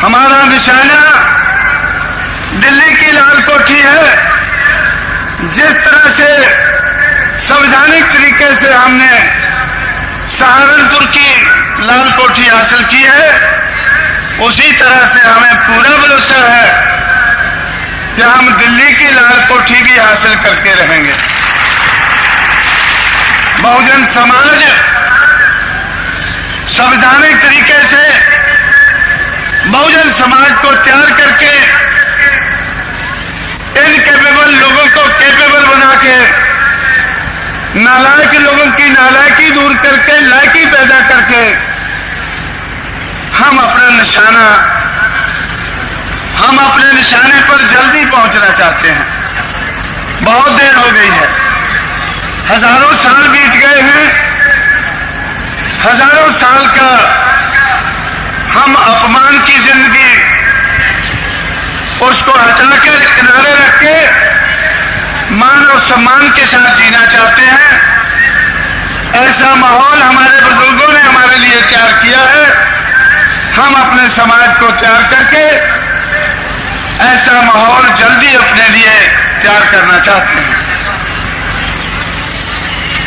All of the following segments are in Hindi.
हमारा निशाना दिल्ली की लाल कोठी है। जिस तरह से संवैधानिक तरीके से हमने सहारनपुर की लाल कोठी हासिल की है, उसी तरह से हमें पूरा भरोसा है कि हम दिल्ली की लाल कोठी भी हासिल करके रहेंगे। बहुजन समाज संवैधानिक तरीके से बहुजन समाज को तैयार करके इनकेपेबल लोगों को कैपेबल बना के, नालायक लोगों की नालायकी दूर करके लायकी पैदा करके हम अपने निशाने पर जल्दी पहुंचना चाहते हैं। बहुत देर हो गई है, हजारों साल बीत गए हैं। हजारों साल का हम अपमान की जिंदगी उसको हटाकर किनारे रख के मान और सम्मान के साथ जीना चाहते हैं। ऐसा माहौल हमारे बुजुर्गों ने हमारे लिए तैयार किया है। हम अपने समाज को तैयार करके ऐसा माहौल जल्दी अपने लिए तैयार करना चाहते हैं।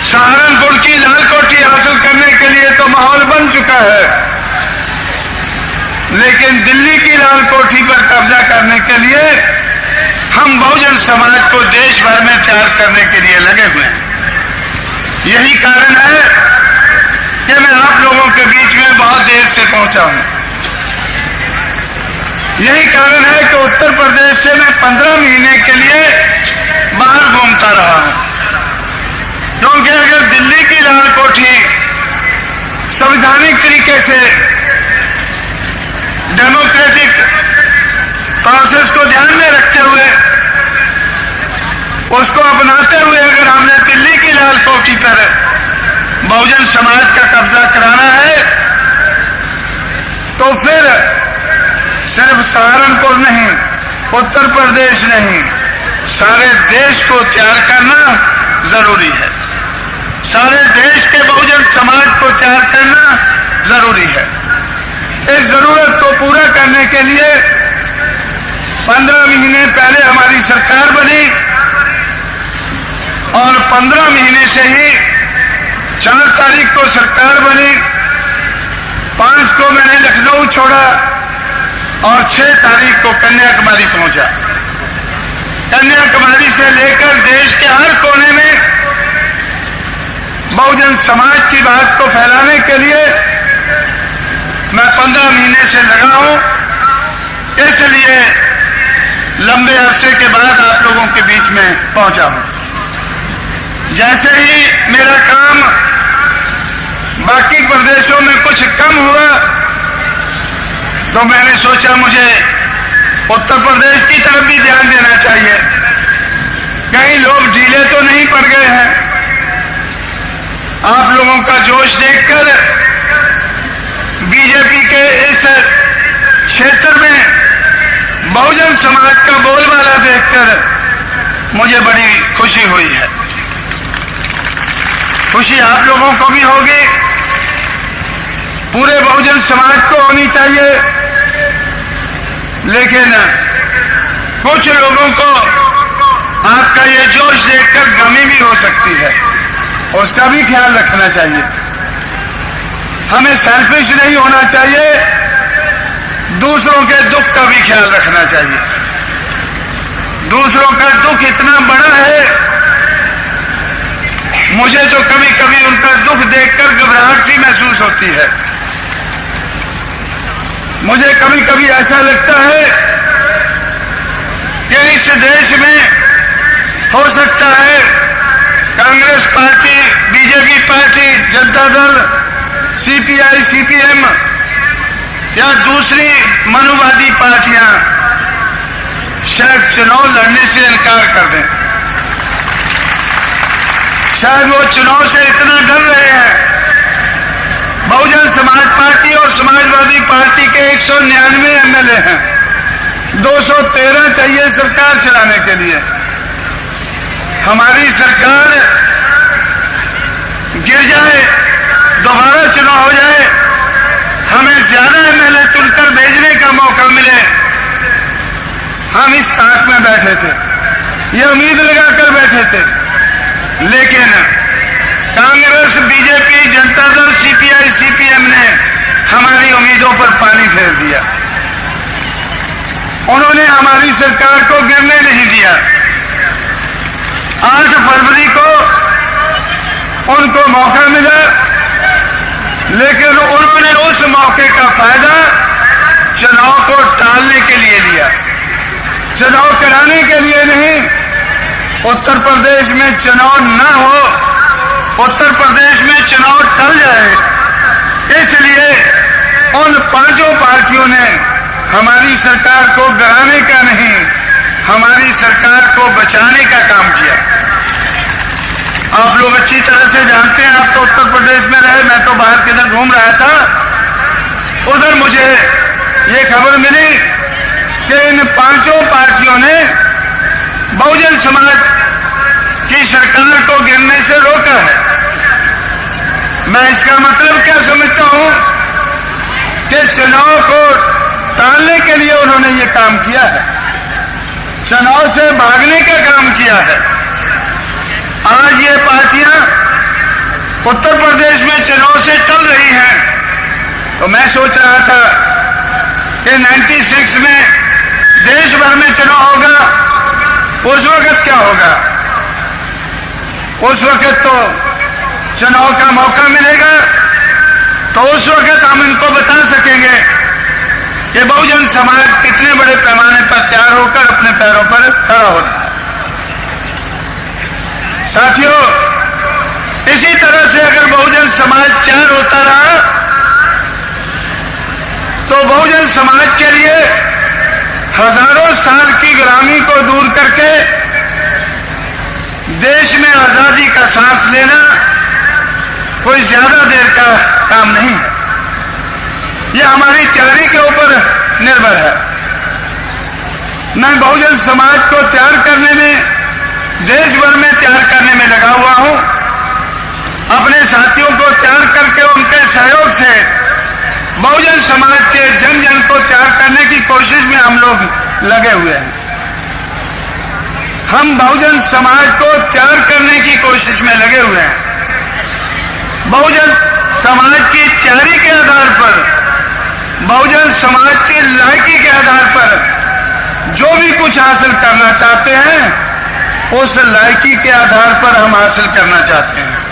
सहारनपुर की लाल कोठी हासिल करने के लिए तो माहौल बन चुका है, लेकिन दिल्ली की लाल कोठी पर कब्जा करने के लिए हम बहुजन समाज को देश भर में तैयार करने के लिए लगे हुए हैं। यही कारण है कि मैं आप लोगों के बीच में बहुत देर से पहुंचा हूं। यही कारण है कि उत्तर प्रदेश से मैं 15 महीने के लिए बाहर घूमता रहा हूं, क्योंकि अगर दिल्ली की लाल कोठी संवैधानिक तरीके से डेमोक्रेटिक प्रोसेस को ध्यान में रखते हुए उसको अपनाते हुए अगर हमने दिल्ली की लाल कोठी पर बहुजन समाज का कब्जा कराना है, तो फिर सिर्फ सहारनपुर नहीं, उत्तर प्रदेश नहीं, सारे देश को तैयार करना जरूरी है। सारे देश के बहुजन समाज को तैयार करना जरूरी है। इस जरूरत को पूरा करने के लिए 15 महीने पहले हमारी सरकार बनी और 15 महीने से ही 4 तारीख को सरकार बनी, 5 को मैंने लखनऊ छोड़ा और 6 तारीख को कन्याकुमारी पहुंचा। कन्याकुमारी से लेकर देश के हर कोने में बहुजन समाज की बात को फैलाने के लिए मैं 15 महीने से लगा हूं। इसलिए लंबे अरसे के बाद आप लोगों के बीच में पहुंचा हूं। जैसे ही मेरा काम बाकी प्रदेशों में कुछ कम हुआ, तो मैंने सोचा मुझे उत्तर प्रदेश की तरफ भी ध्यान देना चाहिए। कहीं लोग ढीले तो नहीं पड़ गए हैं। आप लोगों का जोश देखकर, बीजेपी के इस क्षेत्र में बहुजन समाज का बोलबाला देखकर मुझे बड़ी खुशी हुई है। खुशी आप लोगों को भी होगी, पूरे बहुजन समाज को होनी चाहिए, लेकिन कुछ लोगों को आपका ये जोश देखकर गमी भी हो सकती है, उसका भी ख्याल रखना चाहिए। हमें सेल्फिश नहीं होना चाहिए, दूसरों के दुख का भी ख्याल रखना चाहिए। दूसरों का दुख इतना बड़ा है, मुझे तो कभी कभी उनका दुख देखकर घबराहट सी महसूस होती है। मुझे कभी कभी ऐसा लगता है कि इस देश में हो सकता है Congress party, BJP party, Janata Dal, CPI, CPM या दूसरी मनुवादी पार्टियां शायद चुनाव लड़ने से इनकार कर दें। शायद वो चुनाव से इतना डर रहे हैं। बहुजन समाज पार्टी और समाजवादी पार्टी के 199 एमएलए हैं, 213 चाहिए सरकार चलाने के लिए। हमारी सरकार गिर जाए, दोबारा चुनाव हो जाए, हमें ज्यादा एमएलए चुनकर भेजने का मौका मौका मिले, हम इस ताक में बैठे थे, ये उम्मीद लगाकर बैठे थे, लेकिन Congress, BJP, Janata Dal, CPI, CPM ने हमारी उम्मीदों पर पानी फेर दिया। उन्होंने हमारी सरकार को गिरने नहीं दिया। 8 फरवरी को उनको मौका मिला, लेकिन उन्होंने उस मौके का फायदा चुनाव को टालने के लिए लिया, चुनाव कराने के लिए नहीं। उत्तर प्रदेश में चुनाव न हो, उत्तर प्रदेश में चुनाव टल जाए, इसलिए उन 5 पार्टियों ने हमारी सरकार को गिराने का नहीं, हमारी सरकार को बचाने का काम किया। आप लोग अच्छी तरह से जानते हैं, आप तो उत्तर प्रदेश में रहे, मैं तो बाहर किधर घूम रहा था। उधर मुझे ये खबर मिली कि इन 5 पार्टियों ने बहुजन समाज की सरकार को गिरने से रोका है। मैं इसका मतलब क्या समझता हूं कि चुनाव को टालने के लिए उन्होंने ये काम किया है, चुनाव से भागने का काम किया है। आज ये पार्टियां उत्तर प्रदेश में चुनाव से टल रही हैं, तो मैं सोच रहा था कि 96 में देश भर में चुनाव होगा, उस वक्त क्या होगा? उस वक्त तो चुनाव का मौका मिलेगा, तो उस वक्त हम इनको बता सकेंगे कि बहुजन समाज कितने बड़े पैमाने पर तैयार होकर अपने पैरों पर खड़ा हो रहा है। साथियों, इसी तरह से अगर बहुजन समाज तैयार होता रहा तो बहुजन समाज के लिए हजारों साल की गुलामी को दूर करके देश में आजादी का सांस लेना कोई ज्यादा देर का काम नहीं है। यह हमारी तैयारी के ऊपर निर्भर है। मैं बहुजन समाज को तैयार करने में, देश भर में तैयार करने में लगा हुआ हूं। अपने साथियों को तैयार करके उनके सहयोग से बहुजन समाज के जन जन को तैयार करने की कोशिश में हम लोग लगे हुए हैं। हम बहुजन समाज को तैयार करने की कोशिश में लगे हुए हैं। बहुजन समाज की तैयारी के आधार पर, बहुजन समाज की लायकी के आधार पर जो भी कुछ हासिल करना चाहते हैं, उस लायकी के आधार पर हम हासिल करना चाहते हैं।